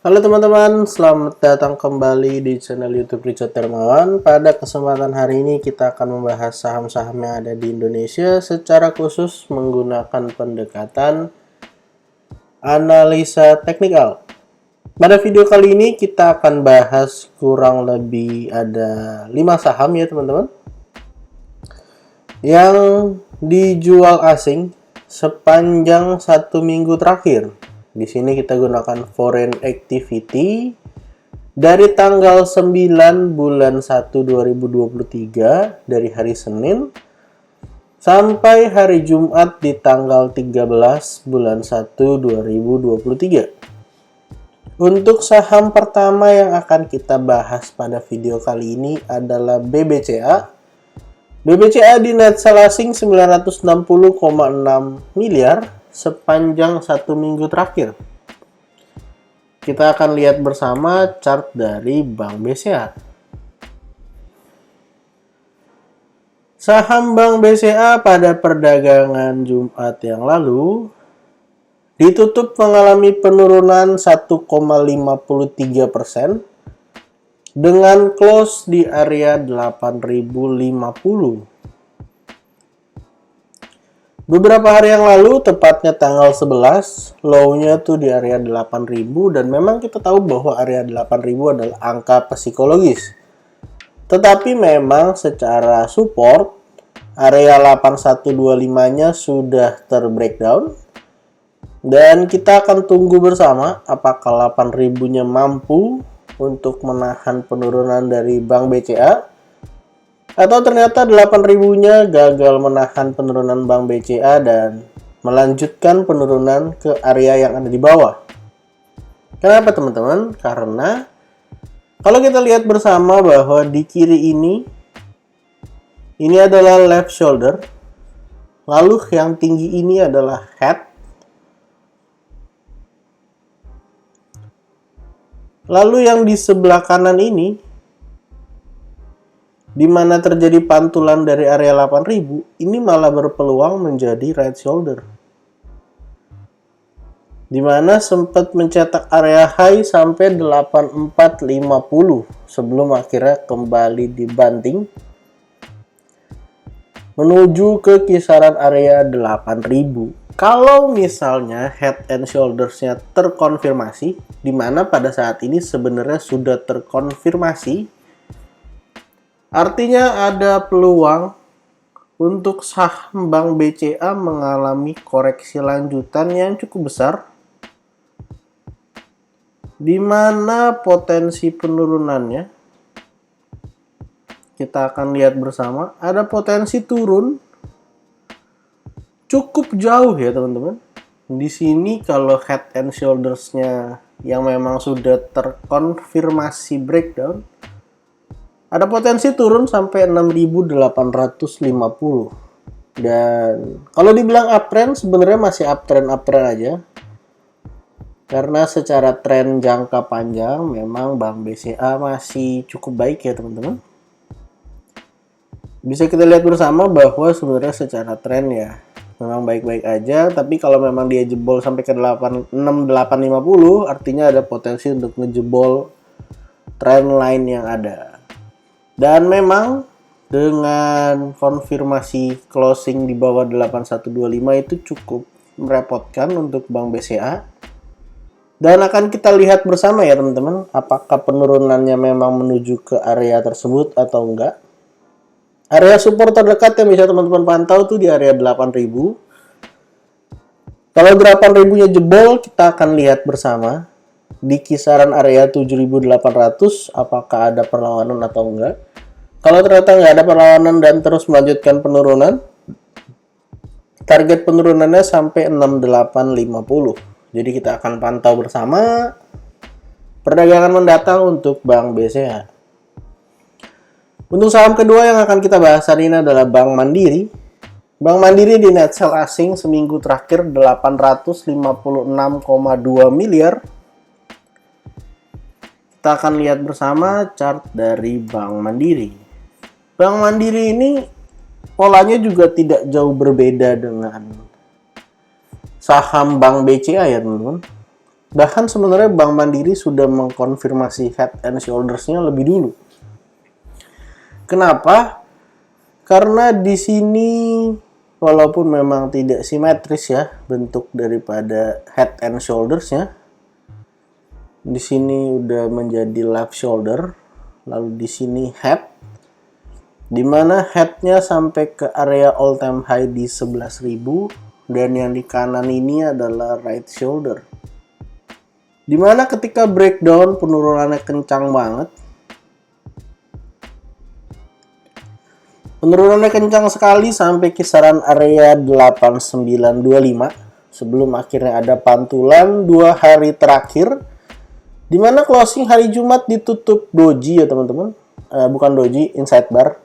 Halo teman-teman, selamat datang kembali di channel YouTube Richard Dermawan. Pada kesempatan hari ini kita akan membahas saham-saham yang ada di Indonesia secara khusus menggunakan pendekatan analisa teknikal. Pada video kali ini kita akan bahas kurang lebih ada 5 saham ya teman-teman, yang dijual asing sepanjang 1 minggu terakhir. Di sini kita gunakan foreign activity dari tanggal 9 bulan 1 2023 dari hari Senin sampai hari Jumat di tanggal 13 bulan 1 2023. Untuk saham pertama yang akan kita bahas pada video kali ini adalah BBCA. BBCA di net sell asing 960,6 miliar sepanjang 1 minggu terakhir. Kita akan lihat bersama chart dari Bank BCA. Saham Bank BCA pada perdagangan Jumat yang lalu ditutup mengalami penurunan 1,53% dengan close di area 8.050. Beberapa hari yang lalu, tepatnya tanggal 11, low-nya tuh di area 8.000 dan memang kita tahu bahwa area 8.000 adalah angka psikologis. Tetapi memang secara support, area 8125-nya sudah terbreakdown. Dan kita akan tunggu bersama apakah 8.000-nya mampu untuk menahan penurunan dari Bank BCA. Atau ternyata 8.000-nya gagal menahan penurunan Bank BCA dan melanjutkan penurunan ke area yang ada di bawah. Kenapa teman-teman? Karena kalau kita lihat bersama bahwa di kiri ini adalah left shoulder, lalu yang tinggi ini adalah head, lalu yang di sebelah kanan ini di mana terjadi pantulan dari area 8.000, ini malah berpeluang menjadi right shoulder. Di mana sempat mencetak area high sampai 8450 sebelum akhirnya kembali dibanting menuju ke kisaran area 8.000. Kalau misalnya head and shoulders-nya terkonfirmasi, di mana pada saat ini sebenarnya sudah terkonfirmasi, artinya ada peluang untuk saham Bank BCA mengalami koreksi lanjutan yang cukup besar, di mana potensi penurunannya kita akan lihat bersama, ada potensi turun cukup jauh ya teman-teman. Di sini kalau head and shoulders-nya yang memang sudah terkonfirmasi breakdown, ada potensi turun sampai 6.850. Dan kalau dibilang uptrend, sebenarnya masih uptrend aja. Karena secara tren jangka panjang memang Bank BCA masih cukup baik ya teman-teman. Bisa kita lihat bersama bahwa sebenarnya secara tren ya memang baik-baik aja, tapi kalau memang dia jebol sampai ke 6850, artinya ada potensi untuk ngejebol trend line yang ada. Dan memang dengan konfirmasi closing di bawah 8125 itu cukup merepotkan untuk Bank BCA. Dan akan kita lihat bersama ya teman-teman, apakah penurunannya memang menuju ke area tersebut atau enggak. Area support terdekat yang bisa teman-teman pantau tuh di area 8.000. Kalau 8.000-nya jebol, kita akan lihat bersama di kisaran area 7.800 apakah ada perlawanan atau enggak. Kalau ternyata nggak ada perlawanan dan terus melanjutkan penurunan, target penurunannya sampai 6850. Jadi kita akan pantau bersama perdagangan mendatang untuk Bank BCA. Untuk saham kedua yang akan kita bahas hari ini adalah Bank Mandiri. Bank Mandiri di net sell asing seminggu terakhir 856,2 miliar. Kita akan lihat bersama chart dari Bank Mandiri. Bank Mandiri ini polanya juga tidak jauh berbeda dengan saham Bank BCA ya teman-teman. Bahkan sebenarnya Bank Mandiri sudah mengkonfirmasi Head and Shoulders-nya lebih dulu. Kenapa? Karena di sini walaupun memang tidak simetris ya bentuk daripada Head and Shoulders-nya. Di sini udah menjadi left shoulder, lalu di sini head, di mana headnya sampai ke area all time high di 11.000, dan yang di kanan ini adalah right shoulder. Dimana ketika breakdown penurunannya kencang banget. Penurunannya kencang sekali sampai kisaran area 8925 sebelum akhirnya ada pantulan 2 hari terakhir, dimana closing hari Jumat ditutup doji ya teman-teman, bukan doji, inside bar,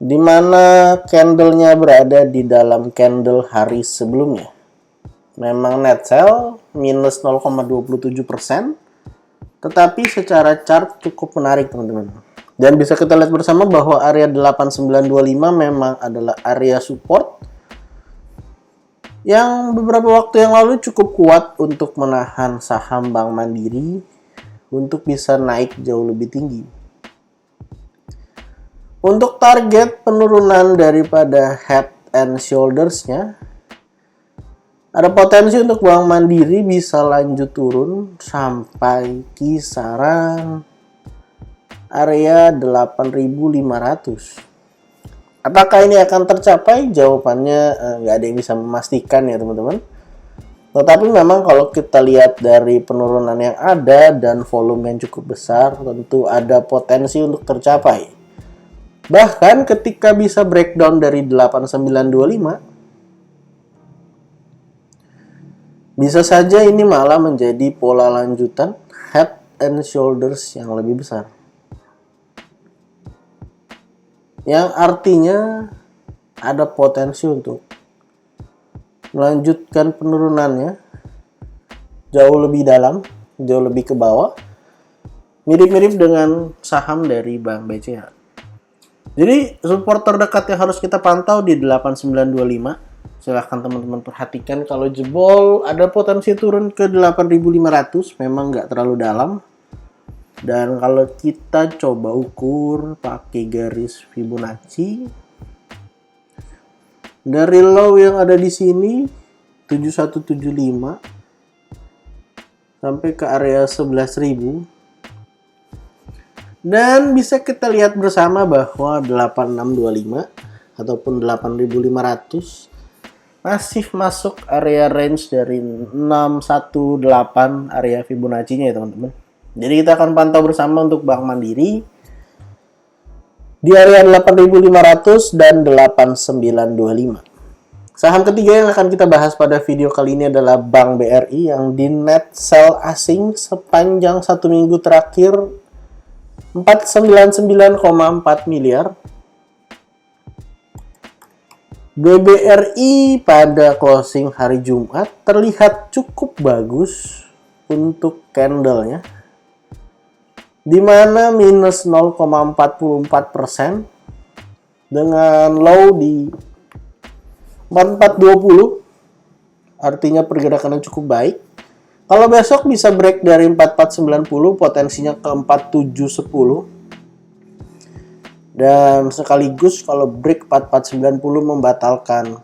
dimana candlenya berada di dalam candle hari sebelumnya. Memang net sell minus 0,27%, tetapi secara chart cukup menarik teman-teman. Dan bisa kita lihat bersama bahwa area 8925 memang adalah area support yang beberapa waktu yang lalu cukup kuat untuk menahan saham Bank Mandiri untuk bisa naik jauh lebih tinggi. Untuk target penurunan daripada Head and Shoulders-nya, ada potensi untuk Bank Mandiri bisa lanjut turun sampai kisaran area 8.500. Apakah ini akan tercapai? Jawabannya nggak ada yang bisa memastikan ya teman-teman. Tetapi memang kalau kita lihat dari penurunan yang ada dan volume yang cukup besar, tentu ada potensi untuk tercapai. Bahkan ketika bisa breakdown dari 8925, bisa saja ini malah menjadi pola lanjutan Head and Shoulders yang lebih besar. Yang artinya ada potensi untuk melanjutkan penurunannya jauh lebih dalam, jauh lebih ke bawah, mirip-mirip dengan saham dari Bank BCA. Jadi support terdekat yang harus kita pantau di 8925. Silahkan teman-teman perhatikan, kalau jebol ada potensi turun ke 8.500, memang nggak terlalu dalam. Dan kalau kita coba ukur pakai garis Fibonacci, dari low yang ada di sini 7175 sampai ke area 11.000, dan bisa kita lihat bersama bahwa 8625 ataupun 8500 masih masuk area range dari 618 area Fibonacci-nya ya teman-teman. Jadi kita akan pantau bersama untuk Bank Mandiri di area 8.500 dan 8925. Saham ketiga yang akan kita bahas pada video kali ini adalah Bank BRI yang di net sell asing sepanjang 1 minggu terakhir 499,4 miliar. BBRI pada closing hari Jumat terlihat cukup bagus untuk candlenya, di mana minus 0,44% dengan low di 4420, artinya pergerakannya cukup baik. Kalau besok bisa break dari 4490, potensinya ke 4710. Dan sekaligus kalau break 4490 membatalkan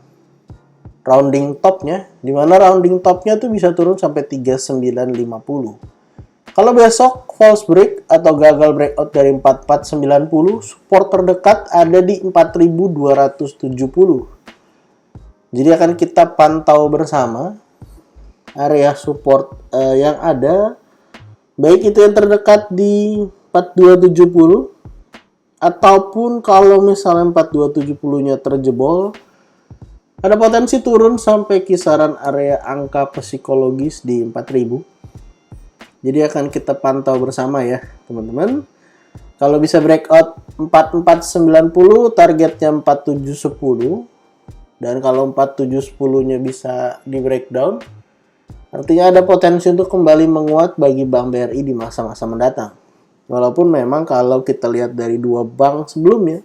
rounding topnya, di mana rounding topnya tuh bisa turun sampai 3950. Kalau besok false break atau gagal breakout dari 4490, support terdekat ada di 4270. Jadi akan kita pantau bersama area support yang ada, baik itu yang terdekat di 4270 ataupun kalau misalnya 4270-nya terjebol, ada potensi turun sampai kisaran area angka psikologis di 4000. Jadi akan kita pantau bersama ya teman-teman. Kalau bisa breakout 4490, targetnya 4710. Dan kalau 4710-nya bisa di breakdown, artinya ada potensi untuk kembali menguat bagi Bank BRI di masa-masa mendatang. Walaupun memang kalau kita lihat dari dua bank sebelumnya,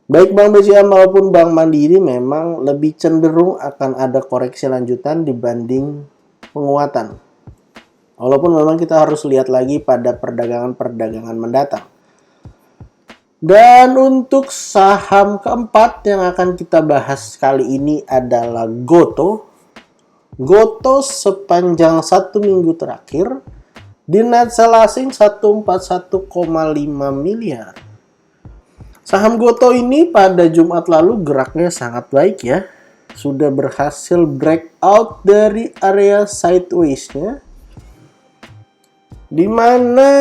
baik Bank BCA maupun Bank Mandiri memang lebih cenderung akan ada koreksi lanjutan dibanding penguatan. Walaupun memang kita harus lihat lagi pada perdagangan-perdagangan mendatang. Dan untuk saham keempat yang akan kita bahas kali ini adalah Goto. Goto sepanjang 1 minggu terakhir di net sell asing 141,5 miliar. Saham Goto ini pada Jumat lalu geraknya sangat baik ya. Sudah berhasil breakout dari area sideways-nya, di mana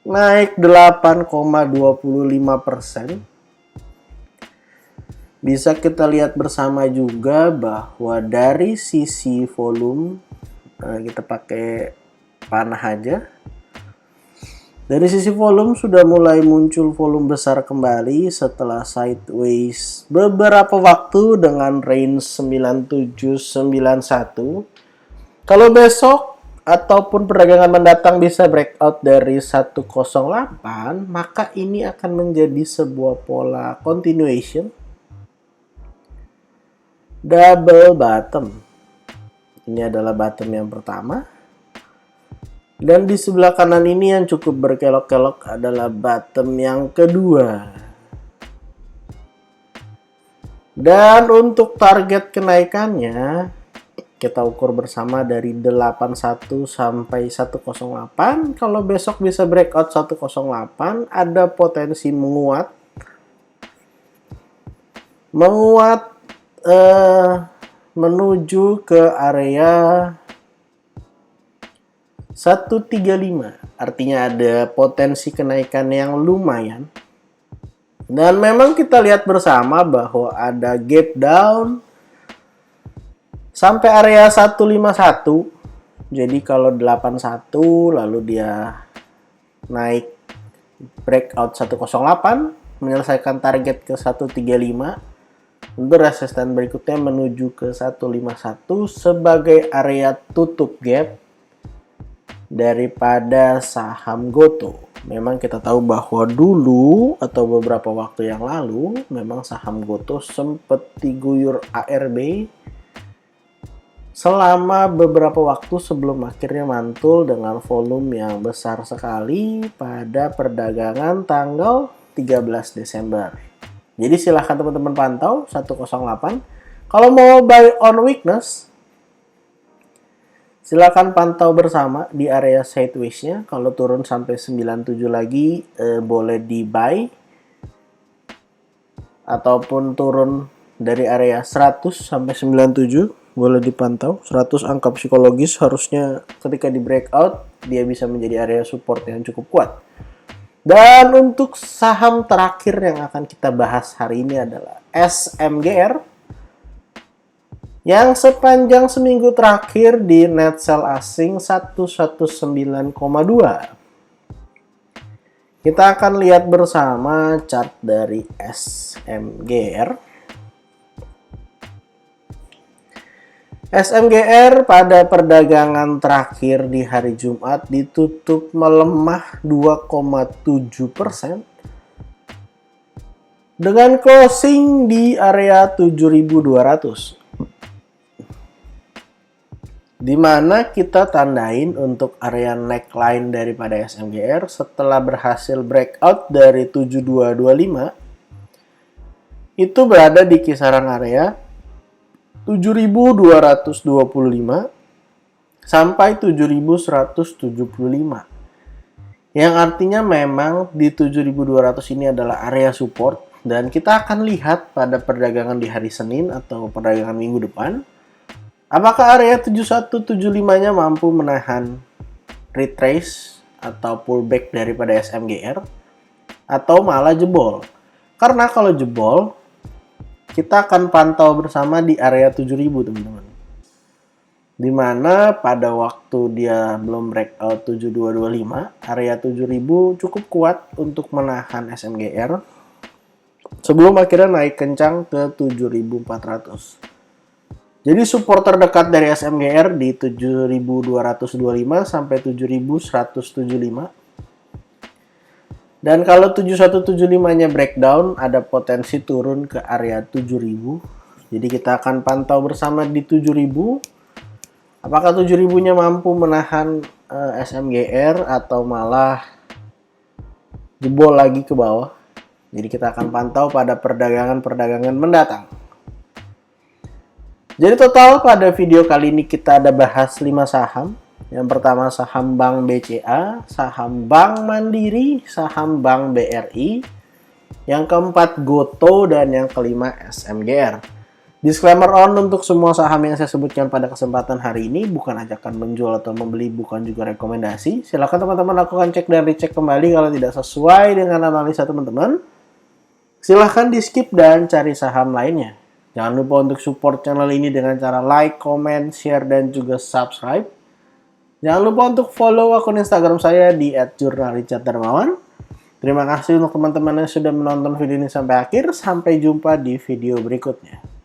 naik 8,25%. Bisa kita lihat bersama juga bahwa dari sisi volume, kita pakai panah aja. Dari sisi volume sudah mulai muncul volume besar kembali setelah sideways beberapa waktu dengan range 9791. Kalau besok ataupun perdagangan mendatang bisa breakout dari 108, maka ini akan menjadi sebuah pola continuation double bottom. Ini adalah bottom yang pertama. Dan di sebelah kanan ini yang cukup berkelok-kelok adalah bottom yang kedua. Dan untuk target kenaikannya, kita ukur bersama dari 81 sampai 108. Kalau besok bisa breakout 108, ada potensi menguat menuju ke area 135. Artinya ada potensi kenaikan yang lumayan. Dan memang kita lihat bersama bahwa ada gap down sampai area 151. Jadi kalau 81 lalu dia naik breakout 108, menyelesaikan target ke 135. Untuk resisten berikutnya menuju ke 151 sebagai area tutup gap daripada saham Goto. Memang kita tahu bahwa dulu atau beberapa waktu yang lalu memang saham Goto sempat diguyur ARB selama beberapa waktu sebelum akhirnya mantul dengan volume yang besar sekali pada perdagangan tanggal 13 Desember. Jadi silahkan teman-teman pantau 108. Kalau mau buy on weakness, silakan pantau bersama di area sideways-nya. Kalau turun sampai 97 lagi boleh di buy. Ataupun turun dari area 100 sampai 97 boleh dipantau. 100 angka psikologis, harusnya ketika di breakout dia bisa menjadi area support yang cukup kuat. Dan untuk saham terakhir yang akan kita bahas hari ini adalah SMGR, yang sepanjang seminggu terakhir di net sell asing 119,2. Kita akan lihat bersama chart dari SMGR. SMGR pada perdagangan terakhir di hari Jumat ditutup melemah 2,7% dengan closing di area 7.200. Di mana kita tandain untuk area neckline daripada SMGR setelah berhasil breakout dari 7225 itu berada di kisaran area 7.225 sampai 7.175. Yang artinya memang di 7.200 ini adalah area support dan kita akan lihat pada perdagangan di hari Senin atau perdagangan minggu depan apakah area 7175-nya mampu menahan retrace atau pullback daripada SMGR atau malah jebol. Karena kalau jebol, kita akan pantau bersama di area 7.000 teman-teman. Dimana pada waktu dia belum breakout 7225, area 7.000 cukup kuat untuk menahan SMGR sebelum akhirnya naik kencang ke 7.400. Jadi support terdekat dari SMGR di 7.225 sampai 7.175. Dan kalau 7175-nya breakdown, ada potensi turun ke area 7000. Jadi kita akan pantau bersama di 7000. Apakah 7.000-nya mampu menahan SMGR atau malah jebol lagi ke bawah? Jadi kita akan pantau pada perdagangan-perdagangan mendatang. Jadi total pada video kali ini kita ada bahas 5 saham. Yang pertama saham Bank BCA, saham Bank Mandiri, saham Bank BRI. Yang keempat Goto dan yang kelima SMGR. Disclaimer on untuk semua saham yang saya sebutkan pada kesempatan hari ini bukan ajakan menjual atau membeli, bukan juga rekomendasi. Silakan teman-teman lakukan cek dan recheck kembali kalau tidak sesuai dengan analisa teman-teman. Silahkan di skip dan cari saham lainnya. Jangan lupa untuk support channel ini dengan cara like, comment, share, dan juga subscribe. Jangan lupa untuk follow akun Instagram saya di @jurnalricharddarmawan. Terima kasih untuk teman-teman yang sudah menonton video ini sampai akhir. Sampai jumpa di video berikutnya.